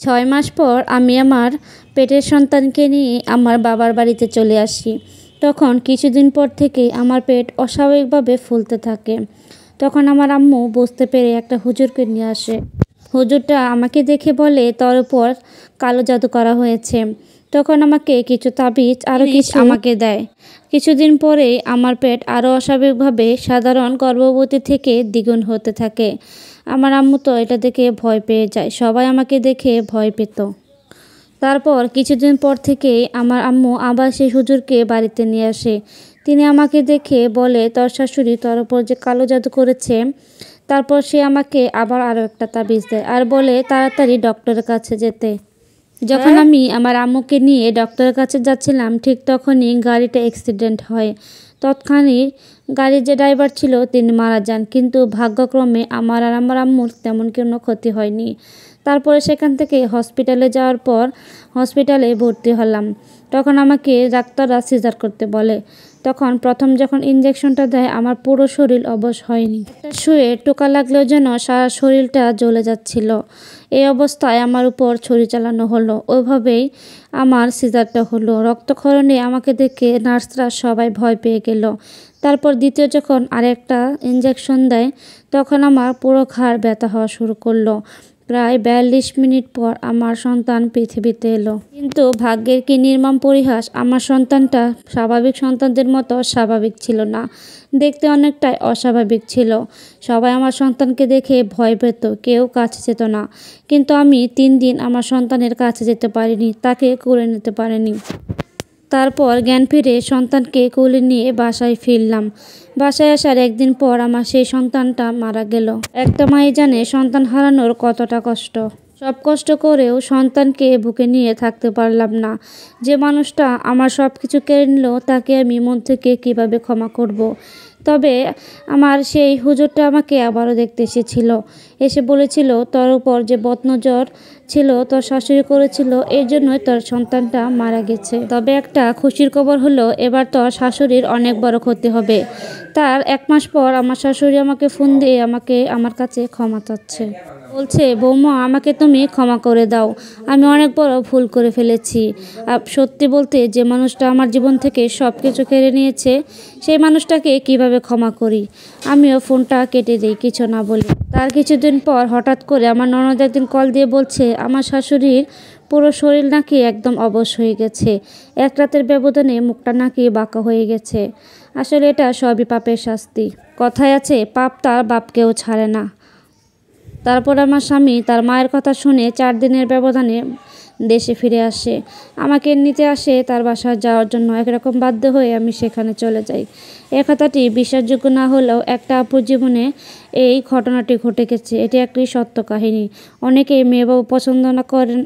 6 মাস পর আমি আমার পেটের সন্তানকে নিয়ে আমার বাবার বাড়িতে চলে আসি। তখন কিছুদিন পর থেকেই আমার পেট অস্বাভাবিকভাবে ফুলতে থাকে। তখন আমার আম্মু বুঝতে পেরে একটা হুজুরকে নিয়ে আসে। হুজুরটা আমাকে দেখে বলে, তোর উপর কালো জাদু করা হয়েছে। তখন আমাকে কিছু তাবিজ আরও কিছু আমাকে দেয়। কিছুদিন পরেই আমার পেট আরও অস্বাভাবিকভাবে সাধারণ গর্ভবতী থেকে দ্বিগুণ হতে থাকে। আমার আম্মু তো এটা দেখে ভয় পেয়ে যায়, সবাই আমাকে দেখে ভয় পেত। তারপর কিছুদিন পর থেকেই আমার আম্মু আবার সেই হুজুরকে বাড়িতে নিয়ে আসে। তিনি আমাকে দেখে বলে, তোর শাশুড়ি তোর ওপর যে কালো জাদু করেছে। তারপর সে আমাকে আবার আরও একটা তাবিজ দেয় আর বলে তাড়াতাড়ি ডক্টরের কাছে যেতে। যখন আমি আমার আম্মুকে নিয়ে ডক্টরের কাছে যাচ্ছিলাম, ঠিক তখনই গাড়িটা অ্যাক্সিডেন্ট হয়। তৎক্ষণাৎ গাড়ির যে ড্রাইভার ছিল তিনি মারা যান, কিন্তু ভাগ্যক্রমে আমার আর আমার আম্মুর তেমন কোনো ক্ষতি হয়নি। তারপরে সেখান থেকে হসপিটালে যাওয়ার পর হসপিটালে ভর্তি হলাম। তখন আমাকে ডাক্তাররা সিজার করতে বলে। তখন প্রথম যখন ইঞ্জেকশনটা দেয় আমার পুরো শরীর অবশ হয়নি। শুয়ে টোকা লাগলেও যেন সারা শরীরটা জ্বলে যাচ্ছিল। এই অবস্থায় আমার উপর ছুরি চালানো হলো। ওইভাবেই আমার সিজারটা হলো। রক্তক্ষরণে আমাকে দেখে নার্সরা সবাই ভয় পেয়ে গেল। তারপর দ্বিতীয় যখন আরেকটা ইঞ্জেকশন দেয় তখন আমার পুরো ঘাড় ব্যথা হওয়া শুরু করলো। প্রায় 42 মিনিট পর আমার সন্তান পৃথিবীতে এলো। কিন্তু ভাগ্যের কি নির্মম পরিহাস, আমার সন্তানটা স্বাভাবিক সন্তানদের মতো স্বাভাবিক ছিল না, দেখতে অনেকটাই অস্বাভাবিক ছিল। সবাই আমার সন্তানকে দেখে ভয় পেত, কেউ কাছে যেত না। কিন্তু আমি 3 দিন আমার সন্তানের কাছে যেতে পারিনি, তাকে কোলে নিতে পারিনি। তারপর জ্ঞান ফিরে সন্তানকে কোলে নিয়ে বাসায় ফিরলাম। বাসায় আসার একদিন পর আমার সেই সন্তানটা মারা গেল। একটা মাই জানে সন্তান হারানোর কতটা কষ্ট। সব কষ্ট করেও সন্তানকে বুকে নিয়ে থাকতে পারলাম না। যে মানুষটা আমার সব কিছু কেড়ে নিল তাকে আমি মন থেকে কীভাবে ক্ষমা করব। তবে আমার সেই হুজুরটা আমাকে আবারও দেখতে এসেছিল। এসে বলেছিল, তোর উপর যে বদনজর ছিল তোর শাশুড়ি করেছিল, এই জন্যই তোর সন্তানটা মারা গেছে। তবে একটা খুশির খবর হলো, এবার তোর শাশুড়ির অনেক বড় ক্ষতি হবে। তার 1 মাস পর আমার শাশুড়ি আমাকে ফোন দিয়ে আমার কাছে ক্ষমা চাচ্ছে। বলছে, বৌমা আমাকে তুমি ক্ষমা করে দাও, আমি অনেক বড় ভুল করে ফেলেছি। সত্যি বলতে যে মানুষটা আমার জীবন থেকে সব কিছু কেড়ে নিয়েছে সেই মানুষটাকে কিভাবে ক্ষমা করি। আমিও ফোনটা কেটে দিই কিছু না বলে। তার কিছুদিন পর হঠাৎ করে আমার ননদ একদিন কল দিয়ে বলছে আমার শাশুড়ির পুরো শরীর নাকি একদম অবশ হয়ে গেছে, 1 রাতের ব্যবধানে মুখটা নাকি বাঁকা হয়ে গেছে। আসলে এটা সবই পাপের শাস্তি। কথায় আছে, পাপ তার বাপকেও ছাড়ে না। তারপর আমার স্বামী তার মায়ের কথা শুনে 4 দিনের ব্যবধানে দেশে ফিরে আসে। আমাকে নিতে আসে তার বাসায় যাওয়ার জন্য। একরকম বাধ্য হয়ে আমি সেখানে চলে যাই। এই কথাটি বিশ্বাসযোগ্য না হলেও একটা আপুর জীবনে এই ঘটনাটি ঘটে গেছে। এটি একটি সত্য কাহিনী। অনেকেই মেয়ে বউ পছন্দ না করেন।